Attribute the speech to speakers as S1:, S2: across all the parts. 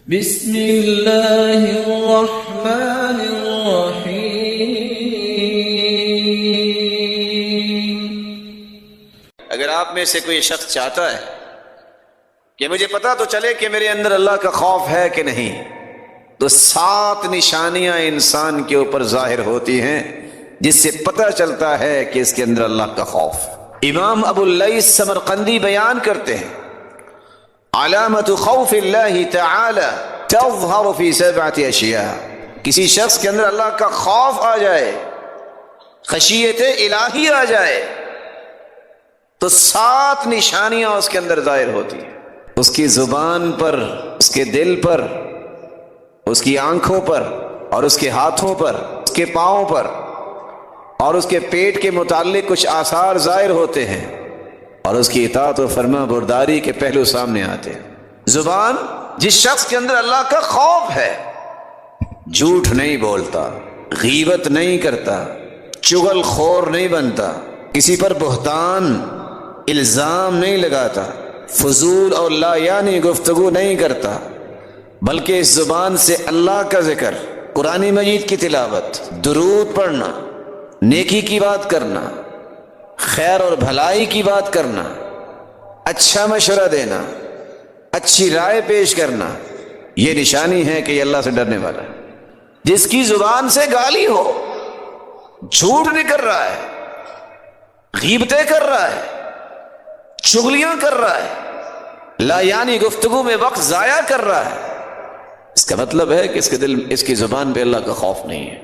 S1: بسم اللہ الرحمن الرحیم۔
S2: اگر آپ میں سے کوئی شخص چاہتا ہے کہ مجھے پتا تو چلے کہ میرے اندر اللہ کا خوف ہے کہ نہیں، تو 7 نشانیاں انسان کے اوپر ظاہر ہوتی ہیں جس سے پتہ چلتا ہے کہ اس کے اندر اللہ کا خوف۔ امام ابو اللیث سمرقندی بیان کرتے ہیں علامت خوف اللہ تعالی تظہر فی 7 اشیاء۔ کسی شخص کے اندر اللہ کا خوف آ جائے، خشیت الہی آ جائے، تو 7 نشانیاں اس کے اندر ظاہر ہوتی ہیں۔ اس کی زبان پر، اس کے دل پر، اس کی آنکھوں پر، اور اس کے ہاتھوں پر، اس کے پاؤں پر، اور اس کے پیٹ کے متعلق کچھ آثار ظاہر ہوتے ہیں، اور اس کی اطاعت و فرما برداری کے پہلو سامنے آتے ہیں۔ زبان، جس شخص کے اندر اللہ کا خوف ہے، جھوٹ نہیں بولتا، غیبت نہیں کرتا، چغل خور نہیں بنتا، کسی پر بہتان الزام نہیں لگاتا، فضول اور لا یعنی گفتگو نہیں کرتا، بلکہ اس زبان سے اللہ کا ذکر، قرآن مجید کی تلاوت، درود پڑھنا، نیکی کی بات کرنا، خیر اور بھلائی کی بات کرنا، اچھا مشورہ دینا، اچھی رائے پیش کرنا، یہ نشانی ہے کہ یہ اللہ سے ڈرنے والا ہے۔ جس کی زبان سے گالی ہو، جھوٹ نہیں کر رہا ہے، غیبتیں کر رہا ہے، چغلیاں کر رہا ہے، لا یعنی گفتگو میں وقت ضائع کر رہا ہے، اس کا مطلب ہے کہ اس کی زبان پہ اللہ کا خوف نہیں ہے۔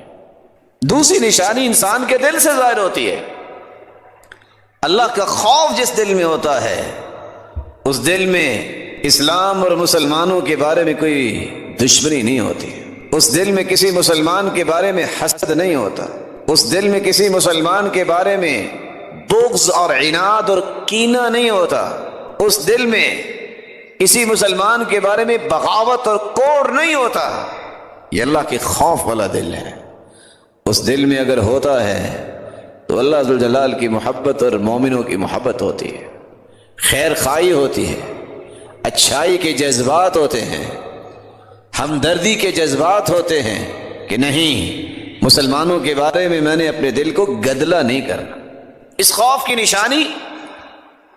S2: دوسری نشانی انسان کے دل سے ظاہر ہوتی ہے۔ اللہ کا خوف جس دل میں ہوتا ہے، اس دل میں اسلام اور مسلمانوں کے بارے میں کوئی دشمنی نہیں ہوتی، اس دل میں کسی مسلمان کے بارے میں حسد نہیں ہوتا، اس دل میں کسی مسلمان کے بارے میں بغض اور عناد اور کینہ نہیں ہوتا، اس دل میں کسی مسلمان کے بارے میں بغاوت اور کوڑ نہیں ہوتا۔ یہ اللہ کے خوف والا دل ہے۔ اس دل میں اگر ہوتا ہے تو اللہ ذوالجلال کی محبت اور مومنوں کی محبت ہوتی ہے، خیر خواہی ہوتی ہے، اچھائی کے جذبات ہوتے ہیں، ہمدردی کے جذبات ہوتے ہیں کہ نہیں، مسلمانوں کے بارے میں میں نے اپنے دل کو گدلا نہیں کرنا۔ اس خوف کی نشانی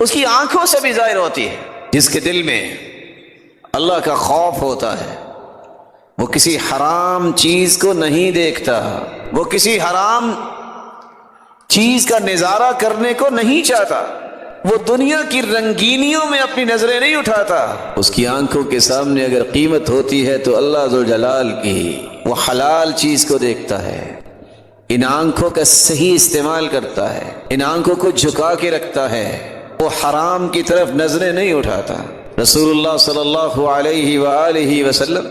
S2: اس کی آنکھوں سے بھی ظاہر ہوتی ہے۔ جس کے دل میں اللہ کا خوف ہوتا ہے، وہ کسی حرام چیز کو نہیں دیکھتا، وہ کسی حرام چیز کا نظارہ کرنے کو نہیں چاہتا، وہ دنیا کی رنگینیوں میں اپنی نظریں نہیں اٹھاتا۔ اس کی آنکھوں کے سامنے اگر قیمت ہوتی ہے تو اللہ ذوالجلال کی، وہ حلال چیز کو دیکھتا ہے، ان آنکھوں کا صحیح استعمال کرتا ہے، ان آنکھوں کو جھکا کے رکھتا ہے، وہ حرام کی طرف نظریں نہیں اٹھاتا۔ رسول اللہ صلی اللہ علیہ وآلہ وسلم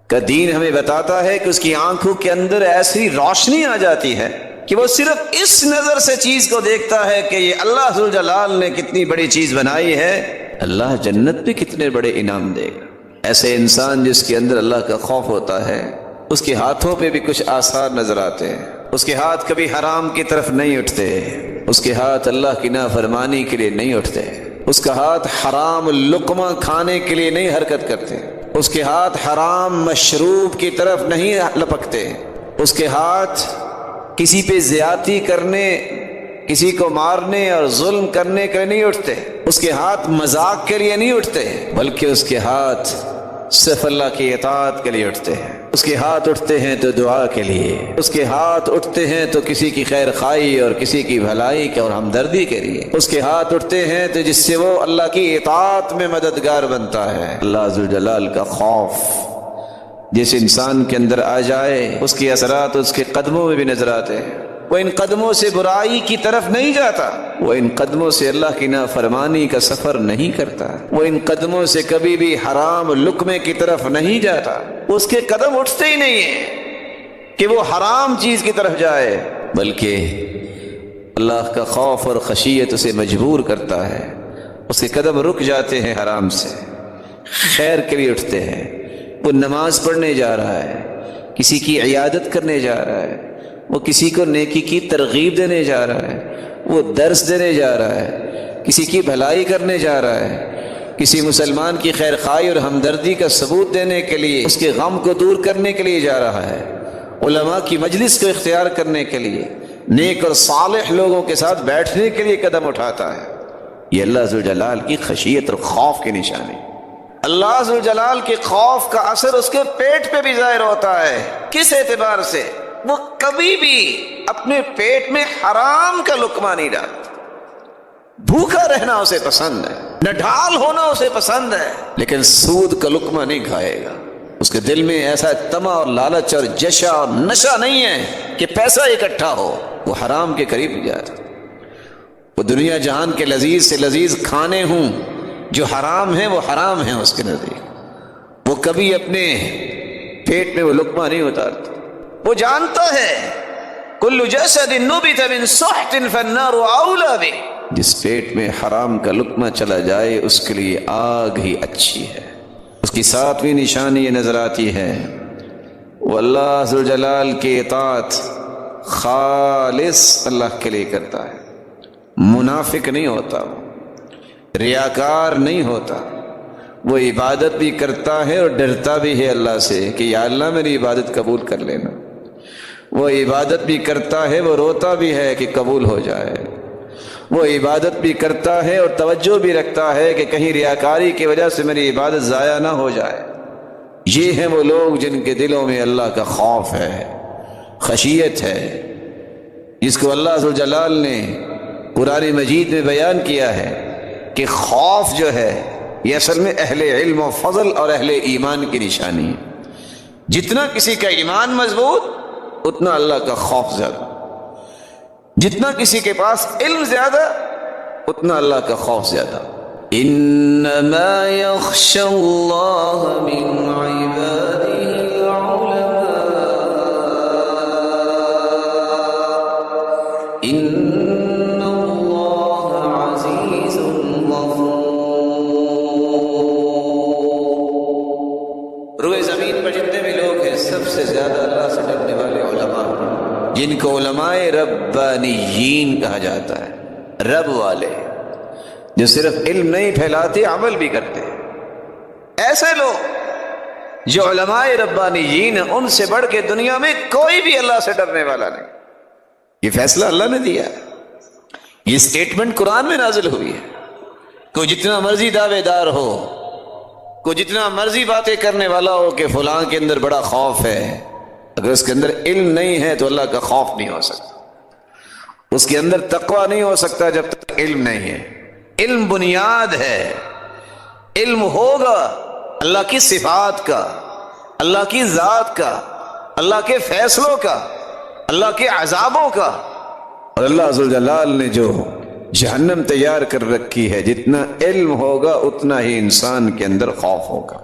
S2: کا دین ہمیں بتاتا ہے کہ اس کی آنکھوں کے اندر ایسی روشنی آ جاتی ہے کہ وہ صرف اس نظر سے چیز کو دیکھتا ہے کہ یہ اللہ ذوالجلال نے کتنی بڑی چیز بنائی ہے، اللہ جنت پہ کتنے بڑے انعام دے گا۔ ایسے انسان جس کے اندر اللہ کا خوف ہوتا ہے، اس کے ہاتھوں پہ بھی کچھ آثار نظر آتے ہیں، اس کے ہاتھ کبھی حرام کی طرف نہیں اٹھتے، اس کے ہاتھ اللہ کی نافرمانی کے لیے نہیں اٹھتے، اس کا ہاتھ حرام لقمہ کھانے کے لیے نہیں حرکت کرتے، اس کے ہاتھ حرام مشروب کی طرف نہیں لپکتے، اس کے ہاتھ کسی پہ زیادتی کرنے، کسی کو مارنے اور ظلم کرنے کے لیے نہیں اٹھتے، اس کے ہاتھ مذاق کے لیے نہیں اٹھتے، بلکہ اس کے ہاتھ صرف اللہ کی اطاعت کے لیے اٹھتے ہیں۔ اس کے ہاتھ اٹھتے ہیں تو دعا کے لیے، اس کے ہاتھ اٹھتے ہیں تو کسی کی خیر خواہی اور کسی کی بھلائی کے اور ہمدردی کے لیے، اس کے ہاتھ اٹھتے ہیں تو جس سے وہ اللہ کی اطاعت میں مددگار بنتا ہے۔ اللہ ذوالجلال کا خوف جس انسان کے اندر آ جائے، اس کے اثرات اس کے قدموں میں بھی نظر آتے ہیں۔ وہ ان قدموں سے برائی کی طرف نہیں جاتا، وہ ان قدموں سے اللہ کی نافرمانی کا سفر نہیں کرتا، وہ ان قدموں سے کبھی بھی حرام لقمے کی طرف نہیں جاتا، اس کے قدم اٹھتے ہی نہیں ہیں کہ وہ حرام چیز کی طرف جائے، بلکہ اللہ کا خوف اور خشیت اسے مجبور کرتا ہے، اس کے قدم رک جاتے ہیں حرام سے، خیر کے لیے اٹھتے ہیں۔ وہ نماز پڑھنے جا رہا ہے، کسی کی عیادت کرنے جا رہا ہے، وہ کسی کو نیکی کی ترغیب دینے جا رہا ہے، وہ درس دینے جا رہا ہے، کسی کی بھلائی کرنے جا رہا ہے، کسی مسلمان کی خیر خواہی اور ہمدردی کا ثبوت دینے کے لیے، اس کے غم کو دور کرنے کے لیے جا رہا ہے، علماء کی مجلس کو اختیار کرنے کے لیے، نیک اور صالح لوگوں کے ساتھ بیٹھنے کے لیے قدم اٹھاتا ہے، یہ اللہ ذوالجلال کی خشیت اور خوف کی نشانی۔ اللہ ذوالجلال کے خوف کا اثر اس کے پیٹ پہ بھی ظاہر ہوتا ہے۔ کس اعتبار سے؟ وہ کبھی بھی اپنے پیٹ میں حرام کا لقمہ نہیں ڈالتا۔ بھوکا رہنا اسے پسند ہے، نڈھال ہونا اسے پسند ہے، لیکن سود کا لقمہ نہیں کھائے گا۔ اس کے دل میں ایسا طمع اور لالچ اور جشا اور نشہ نہیں ہے کہ پیسہ اکٹھا ہو، وہ حرام کے قریب نہیں جاتا۔ وہ دنیا جہان کے لذیذ سے لذیذ کھانے ہوں جو حرام ہیں، وہ حرام ہیں اس کے نزدیک۔ وہ کبھی اپنے پیٹ میں وہ لقمہ نہیں اتارتا۔ وہ جانتا ہے کل جسد نبت من سحت فالنار اولى به، جس پیٹ میں حرام کا لقمہ چلا جائے اس کے لیے آگ ہی اچھی ہے۔ اس کی ساتویں نشانی یہ نظر آتی ہے، وہ اللہ ذوالجلال کی اطاعت خالص اللہ کے لیے کرتا ہے، منافق نہیں ہوتا، وہ ریاکار نہیں ہوتا، وہ عبادت بھی کرتا ہے اور ڈرتا بھی ہے اللہ سے کہ یا اللہ میری عبادت قبول کر لینا۔ وہ عبادت بھی کرتا ہے، وہ روتا بھی ہے کہ قبول ہو جائے۔ وہ عبادت بھی کرتا ہے اور توجہ بھی رکھتا ہے کہ کہیں ریاکاری کی وجہ سے میری عبادت ضائع نہ ہو جائے۔ یہ ہیں وہ لوگ جن کے دلوں میں اللہ کا خوف ہے، خشیت ہے، جس کو اللہ ذوالجلال نے قرآن مجید میں بیان کیا ہے کہ خوف جو ہے یہ اصل میں اہل علم و فضل اور اہل ایمان کی نشانی ہے۔ جتنا کسی کا ایمان مضبوط اتنا اللہ کا خوف زیادہ، جتنا کسی کے پاس علم زیادہ اتنا اللہ کا خوف زیادہ۔ انما یخشى اللہ من عباده العلماء ان اللہ عزیز غفور۔ روئے زمین پر جتنے بھی لوگ ہیں سب سے زیادہ اللہ سے ڈرنے والے علماء، جن کو علماء ربانیین کہا جاتا ہے، رب والے جو صرف علم نہیں پھیلاتے عمل بھی کرتے ہیں۔ ایسے لوگ جو علماء ربانیین ہیں ان سے بڑھ کے دنیا میں کوئی بھی اللہ سے ڈرنے والا نہیں۔ یہ فیصلہ اللہ نے دیا ہے، یہ سٹیٹمنٹ قرآن میں نازل ہوئی ہے۔ کوئی جتنا مرضی دعوے دار ہو، کوئی جتنا مرضی باتیں کرنے والا ہو کہ فلاں کے اندر بڑا خوف ہے، اگر اس کے اندر علم نہیں ہے تو اللہ کا خوف نہیں ہو سکتا، اس کے اندر تقوی نہیں ہو سکتا جب تک علم نہیں ہے۔ علم بنیاد ہے، علم ہوگا اللہ کی صفات کا، اللہ کی ذات کا، اللہ کے فیصلوں کا، اللہ کے عذابوں کا، اور اللہ ذوالجلال نے جو جہنم تیار کر رکھی ہے، جتنا علم ہوگا اتنا ہی انسان کے اندر خوف ہوگا۔